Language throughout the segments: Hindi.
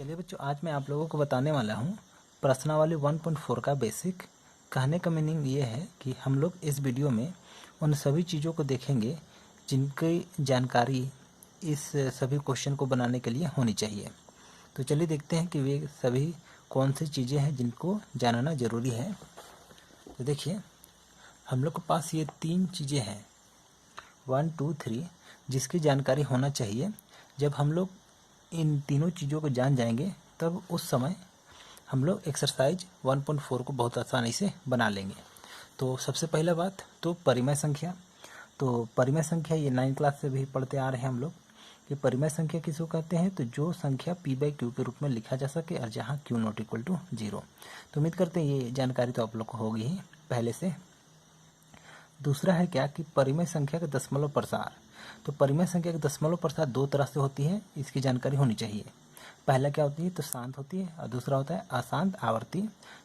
चलिए बच्चों, आज मैं आप लोगों को बताने वाला हूँ प्रश्नावली 1.4 का बेसिक। कहने का मीनिंग ये है कि हम लोग इस वीडियो में उन सभी चीज़ों को देखेंगे जिनकी जानकारी इस सभी क्वेश्चन को बनाने के लिए होनी चाहिए। तो चलिए देखते हैं कि वे सभी कौन सी चीज़ें हैं जिनको जानना ज़रूरी है। तो देखिए, हम लोग के पास ये 3 चीज़ें हैं 1, 2, 3 जिसकी जानकारी होना चाहिए। जब हम लोग इन तीनों चीज़ों को जान जाएंगे तब उस समय हम लोग एक्सरसाइज 1.4 को बहुत आसानी से बना लेंगे। तो सबसे पहला बात तो परिमेय संख्या। तो परिमेय संख्या ये 9 क्लास से भी पढ़ते आ रहे हैं हम लोग कि परिमेय संख्या किसको कहते हैं। तो जो संख्या p/q के रूप में लिखा जा सके और जहाँ q ≠ 0। तो उम्मीद करते हैं ये जानकारी तो आप लोग को होगी ही पहले से। दूसरा है क्या कि परिमेय संख्या का दशमलव प्रसार। तो परिमेय संख्या का दशमलव प्रसार 2 तरह से होती है, इसकी जानकारी होनी चाहिए। पहला क्या होती है तो शांत होती है और दूसरा होता है अशांत आवर्ती,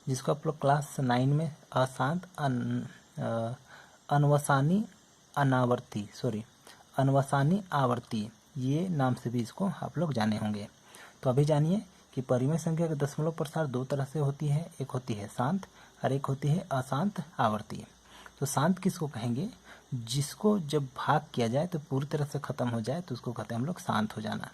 जिसको आप लोग क्लास 9 में अशांत अनवसानी आवर्ती ये नाम से भी इसको आप लोग जाने होंगे। तो अभी जानिए कि परिमेय संख्या का दशमलव प्रसार 2 तरह से होती है, एक होती है शांत और एक होती है अशांत आवर्ती। तो शांत किसको कहेंगे, जिसको जब भाग किया जाए तो पूरी तरह से ख़त्म हो जाए तो उसको कहते हैं हम लोग शांत हो जाना।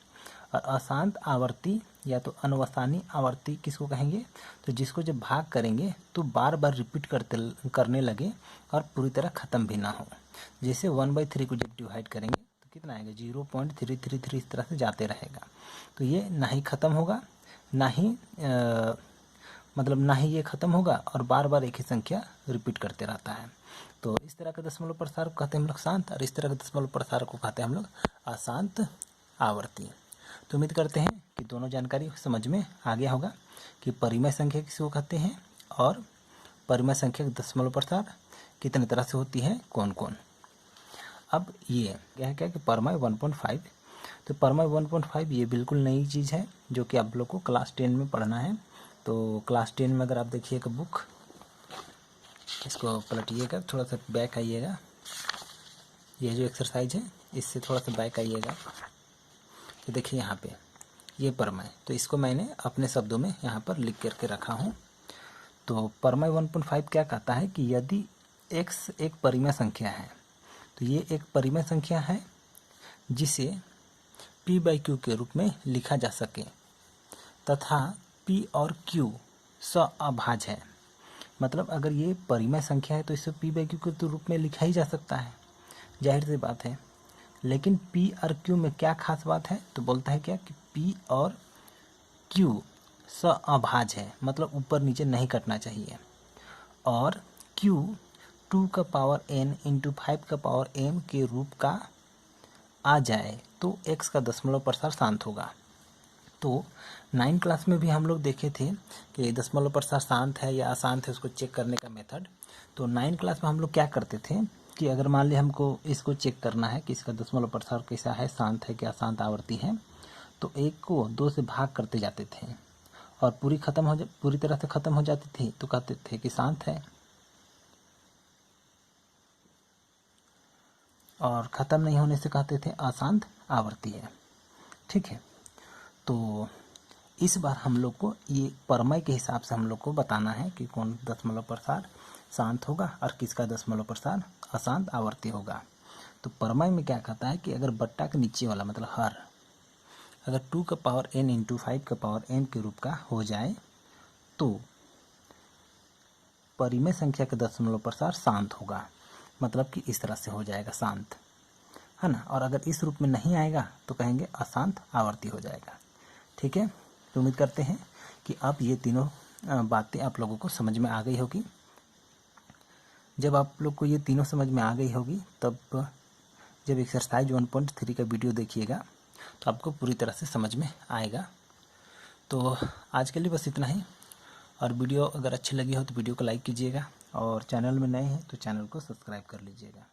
और अशांत आवर्ती या तो अनवसानी आवर्ती किसको कहेंगे, तो जिसको जब भाग करेंगे तो बार बार रिपीट करने लगे और पूरी तरह ख़त्म भी ना हो। जैसे 1/3 को जब डिवाइड करेंगे तो कितना आएगा 0.333 इस तरह से जाते रहेगा। तो ये ना ही ख़त्म होगा ना ही ये ख़त्म होगा और बार बार एक ही संख्या रिपीट करते रहता है। तो इस तरह का दशमलव प्रसार को कहते हैं हम लोग शांत और इस तरह का दशमलव प्रसार को कहते हैं हम लोग अशांत आवर्ती। तो उम्मीद करते हैं कि दोनों जानकारी समझ में आ गया होगा कि परिमेय संख्या किसको कहते हैं और परिमेय संख्या का दशमलव प्रसार कितने तरह से होती है कौन कौन। अब ये क्या कि परिमेय 1.5। तो परिमेय 1.5 ये बिल्कुल नई चीज़ है जो कि आप लोग को क्लास 10 में पढ़ना है। तो क्लास 10 में अगर आप देखिएगा बुक, इसको पलटिएगा, थोड़ा सा बैक आइएगा, ये जो एक्सरसाइज है इससे थोड़ा सा बैक आइएगा। तो देखिए यहाँ पे ये परिमेय, तो इसको मैंने अपने शब्दों में यहाँ पर लिख करके रखा हूँ। तो परिमेय 1.5 क्या कहता है कि यदि x एक परिमेय संख्या है, तो ये एक परिमेय संख्या है जिसे p/q के रूप में लिखा जा सके तथा p और q सअभाज्य है। मतलब अगर ये परिमेय संख्या है तो इसे p/q के रूप में लिखा ही जा सकता है, जाहिर सी बात है। लेकिन p और q में क्या खास बात है, तो बोलता है क्या कि p और q सअभाज्य है, मतलब ऊपर नीचे नहीं कटना चाहिए। और q 2n × 5m के रूप का आ जाए तो x का दशमलव प्रसार शांत होगा। तो 9 क्लास में भी हम लोग देखे थे कि दशमलव प्रसार शांत है या अशांत है, उसको चेक करने का मेथड। तो 9 क्लास में हम लोग क्या करते थे कि अगर मान लिया हमको इसको चेक करना है कि इसका दशमलव प्रसार कैसा है, शांत है कि अशांत आवर्ती है, तो 1 को 2 से भाग करते जाते थे और पूरी तरह से ख़त्म हो जाती थी तो कहते थे कि शांत है, और ख़त्म नहीं होने से कहते थे अशांत आवर्ती है। ठीक है, तो इस बार हम लोग को ये परिमेय के हिसाब से हम लोग को बताना है कि कौन दशमलव प्रसार शांत होगा और किसका दशमलव प्रसार अशांत आवर्ती होगा। तो परिमेय में क्या कहता है कि अगर बट्टा के नीचे वाला मतलब हर अगर 2n × 5m के रूप का हो जाए तो परिमेय संख्या का दशमलव प्रसार शांत होगा, मतलब कि इस तरह से हो जाएगा शांत, है ना। और अगर इस रूप में नहीं आएगा तो कहेंगे अशांत आवर्ती हो जाएगा। ठीक है, तो उम्मीद करते हैं कि अब ये तीनों बातें आप लोगों को समझ में आ गई होगी। जब आप लोग को ये तीनों समझ में आ गई होगी तब जब एक्सरसाइज 1.3 का वीडियो देखिएगा तो आपको पूरी तरह से समझ में आएगा। तो आज के लिए बस इतना ही, और वीडियो अगर अच्छी लगी हो तो वीडियो को लाइक कीजिएगा और चैनल में नए हैं तो चैनल को सब्सक्राइब कर लीजिएगा।